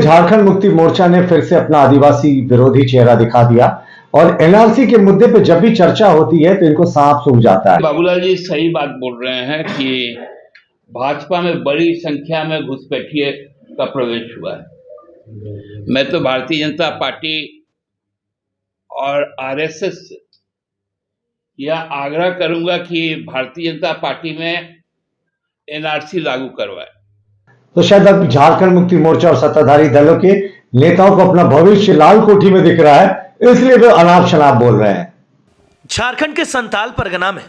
झारखंड मुक्ति मोर्चा ने फिर से अपना आदिवासी विरोधी चेहरा दिखा दिया और एनआरसी के मुद्दे पे जब भी चर्चा होती है तो इनको सांप सूख जाता है। बाबूलाल जी सही बात बोल रहे हैं कि भाजपा में बड़ी संख्या में घुसपैठिए का प्रवेश हुआ है। मैं तो भारतीय जनता पार्टी और आरएसएस से यह आग्रह करूंगा कि भारतीय जनता पार्टी में एनआरसी लागू करवाए। तो शायद अब झारखंड मुक्ति मोर्चा और सत्ताधारी दलों के नेताओं को अपना भविष्य लाल कोठी में दिख रहा है, इसलिए वे अनाप शनाप बोल रहे हैं। झारखंड के संताल परगना में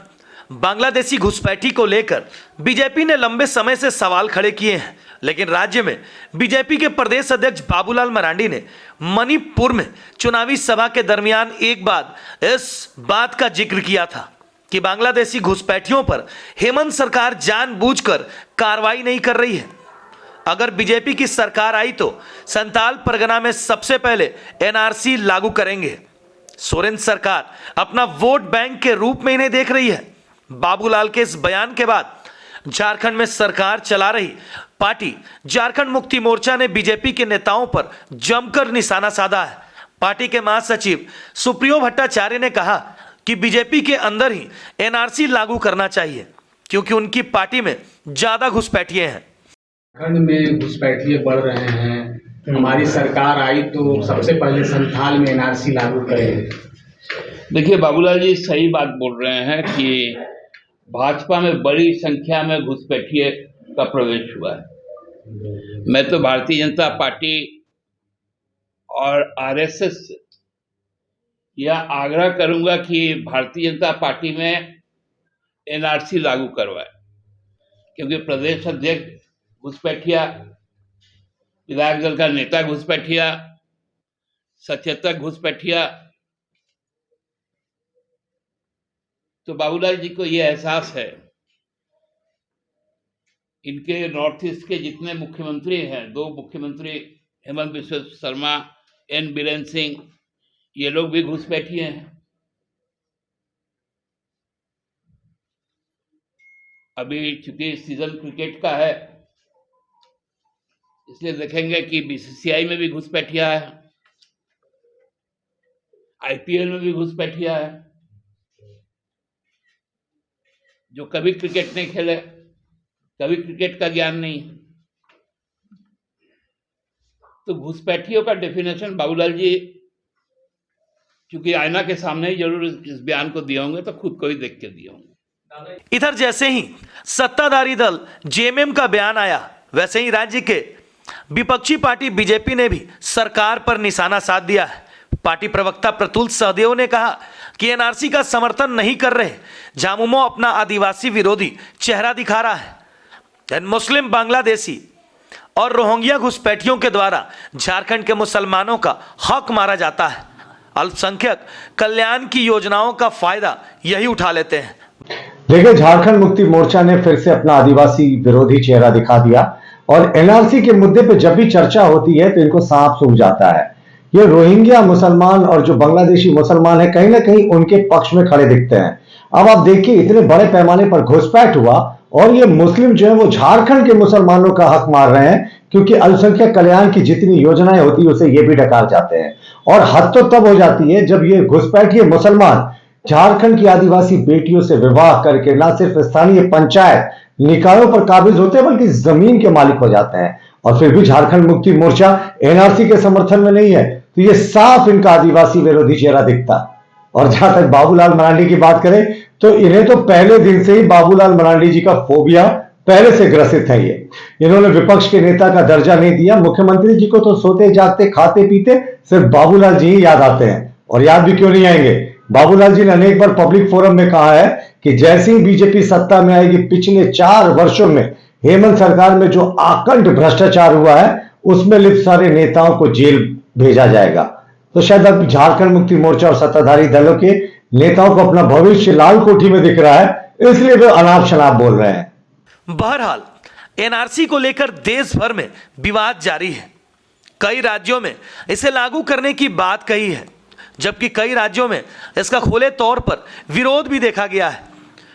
बांग्लादेशी घुसपैठी को लेकर बीजेपी ने लंबे समय से सवाल खड़े किए हैं, लेकिन राज्य में बीजेपी के प्रदेश अध्यक्ष बाबूलाल मरांडी ने मणिपुर में चुनावी सभा के दरमियान एक बार इस बात का जिक्र किया था कि बांग्लादेशी घुसपैठियों पर हेमंत सरकार जानबूझकर कार्रवाई नहीं कर रही है। अगर बीजेपी की सरकार आई तो संताल परगना में सबसे पहले एनआरसी लागू करेंगे। सोरेन सरकार अपना वोट बैंक के रूप में इन्हें देख रही है। बाबूलाल के इस बयान के बाद झारखंड में सरकार चला रही पार्टी झारखंड मुक्ति मोर्चा ने बीजेपी के नेताओं पर जमकर निशाना साधा है। पार्टी के महासचिव सुप्रियो भट्टाचार्य ने कहा कि बीजेपी के अंदर ही एनआरसी लागू करना चाहिए क्योंकि उनकी पार्टी में ज्यादा घुसपैठिए हैं। झारखंड में घुसपैठिए बढ़ रहे हैं। हमारी सरकार आई तो सबसे पहले संथाल में एनआरसी लागू करें। देखिए बाबूलाल जी सही बात बोल रहे हैं कि भाजपा में बड़ी संख्या में घुसपैठिए का प्रवेश हुआ है। मैं तो भारतीय जनता पार्टी और आरएसएस से यह आग्रह करूंगा कि भारतीय जनता पार्टी में एनआरसी लागू करवाए, क्योंकि प्रदेश अध्यक्ष घुसपैठिया, विधायक दल का नेता घुसपैठिया, सचेतक घुसपैठिया। तो बाबूलाल जी को ये एहसास है, इनके नॉर्थ ईस्ट के जितने मुख्यमंत्री हैं, 2 मुख्यमंत्री हेमंत बिस्वा शर्मा, एन बीरेन सिंह, ये लोग भी घुसपैठिए हैं। अभी चूंकि सीजन क्रिकेट का है, इसलिए देखेंगे कि बीसीसीआई में भी घुसपैठिया है, आईपीएल में भी घुसपैठिया है। जो कभी क्रिकेट नहीं खेले, कभी क्रिकेट का ज्ञान नहीं, तो घुसपैठियों का डेफिनेशन बाबूलाल जी चूंकि आईना के सामने ही जरूर इस बयान को दिए होंगे, तो खुद को ही देख के दिए होंगे। इधर जैसे ही सत्ताधारी दल जेएमएम का बयान आया, वैसे ही राज्य के विपक्षी पार्टी बीजेपी ने भी सरकार पर निशाना साध दिया है। पार्टी प्रवक्ता प्रतुल सहदेव ने कहा कि एनआरसी का समर्थन नहीं कर रहे। झामुमो अपना आदिवासी विरोधी चेहरा दिखा रहा है। मुस्लिम, बांग्लादेशी और रोहिंग्या घुसपैठियों के द्वारा झारखंड के मुसलमानों का हक मारा जाता है। अल्पसंख्यक कल्याण की योजनाओं का फायदा यही उठा लेते हैं। देखिए, झारखंड मुक्ति मोर्चा ने फिर से अपना आदिवासी विरोधी चेहरा दिखा दिया और एनआरसी के मुद्दे पे जब भी चर्चा होती है तो इनको सांप सूख जाता है। ये रोहिंग्या मुसलमान और जो बांग्लादेशी मुसलमान है, कहीं ना कहीं उनके पक्ष में खड़े दिखते हैं। अब आप देखिए, इतने बड़े पैमाने पर घुसपैठ हुआ और ये मुस्लिम जो है वो झारखंड के मुसलमानों का हक मार रहे हैं, क्योंकि अल्पसंख्यक कल्याण की जितनी योजनाएं होती है उसे ये भी डकार जाते हैं। और हद तो तब हो जाती है जब ये घुसपैठिए मुसलमान झारखंड की आदिवासी बेटियों से विवाह करके ना सिर्फ स्थानीय पंचायत निकायों पर काबिज होते हैं बल्कि जमीन के मालिक हो जाते हैं। और फिर भी झारखंड मुक्ति मोर्चा एनआरसी के समर्थन में नहीं है, तो ये साफ इनका आदिवासी विरोधी चेहरा दिखता। और जहां तक बाबूलाल मरांडी की बात करें तो इन्हें तो पहले दिन से ही बाबूलाल मरांडी जी का फोबिया पहले से ग्रसित है। ये इन्होंने विपक्ष के नेता का दर्जा नहीं दिया। मुख्यमंत्री जी को तो सोते जागते खाते पीते सिर्फ बाबूलाल जी ही याद आते हैं, और याद भी क्यों नहीं आएंगे। बाबूलाल जी ने अनेक बार पब्लिक फोरम में कहा है कि जैसे ही बीजेपी सत्ता में आएगी, पिछले 4 वर्षों में हेमंत सरकार में जो आकंठ भ्रष्टाचार हुआ है उसमें लिप्त सारे नेताओं को जेल भेजा जाएगा। तो शायद अब झारखंड मुक्ति मोर्चा और सत्ताधारी दलों के नेताओं को अपना भविष्य लाल कोठी में दिख रहा है, इसलिए वे अनाप शनाप बोल रहे हैं। बहरहाल एनआरसी को लेकर देश भर में विवाद जारी है। कई राज्यों में इसे लागू करने की बात कही है, जबकि कई राज्यों में इसका खुले तौर पर विरोध भी देखा गया है।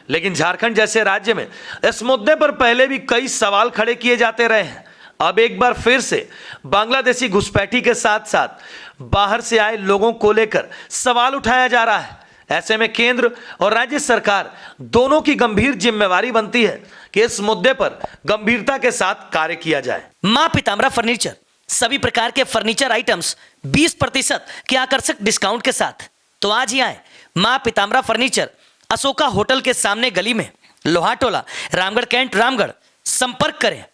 लेकिन झारखंड जैसे राज्य में इस मुद्दे पर पहले भी कई सवाल खड़े किए जाते रहे हैं। अब एक बार फिर से बांग्लादेशी घुसपैठी के साथ साथ बाहर से आए लोगों को लेकर सवाल उठाया जा रहा है। ऐसे में केंद्र और राज्य सरकार दोनों की गंभीर जिम्मेवारी बनती है कि इस मुद्दे पर गंभीरता के साथ कार्य किया जाए। मां पीताम्बरा फर्नीचर, सभी प्रकार के फर्नीचर आइटम्स 20% के आकर्षक डिस्काउंट के साथ। तो आज ही आए मां पीताम्बरा फर्नीचर, अशोका होटल के सामने गली में, लोहाटोला, रामगढ़ कैंट, रामगढ़। संपर्क करें।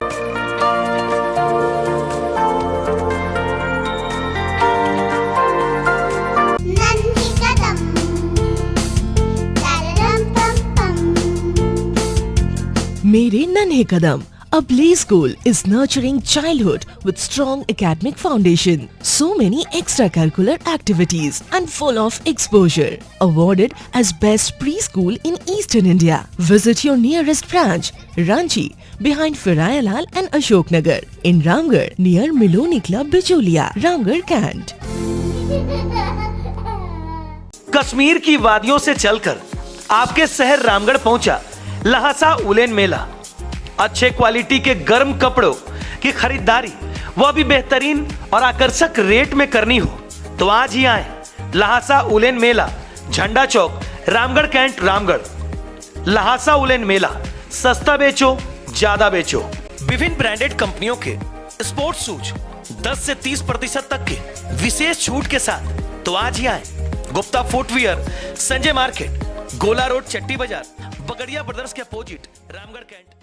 मेरे नन्हे कदम, a play school is nurturing childhood with strong academic foundation. So many extracurricular activities and full of exposure. Awarded as best preschool in Eastern India. Visit your nearest branch, Ranchi, behind Firayalal and Ashok Nagar. In Ramgarh, near Miloni Club, Bicholia, Ramgarh Cant. Kashmir की वादियों से चलकर आपके शहर रामगढ़ पहुंचा Lhasa woollen मेला। अच्छे quality के गर्म कपड़ों की खरीदारी वह भी बेहतरीन और आकर्षक रेट में करनी हो तो आज ही आए लहासा उलेन मेला, झंडा चौक, रामगढ़ कैंट, रामगढ़। लहासा उलेन मेला, सस्ता बेचो ज्यादा बेचो। विभिन्न ब्रांडेड कंपनियों के स्पोर्ट्स शूज 10 से 30% तक के विशेष छूट के साथ। तो आज ही आए गुप्ता फुटवियर, संजय मार्केट, गोला रोड, चट्टी बाजार, बगड़िया ब्रदर्स के अपोजिट, रामगढ़ कैंट।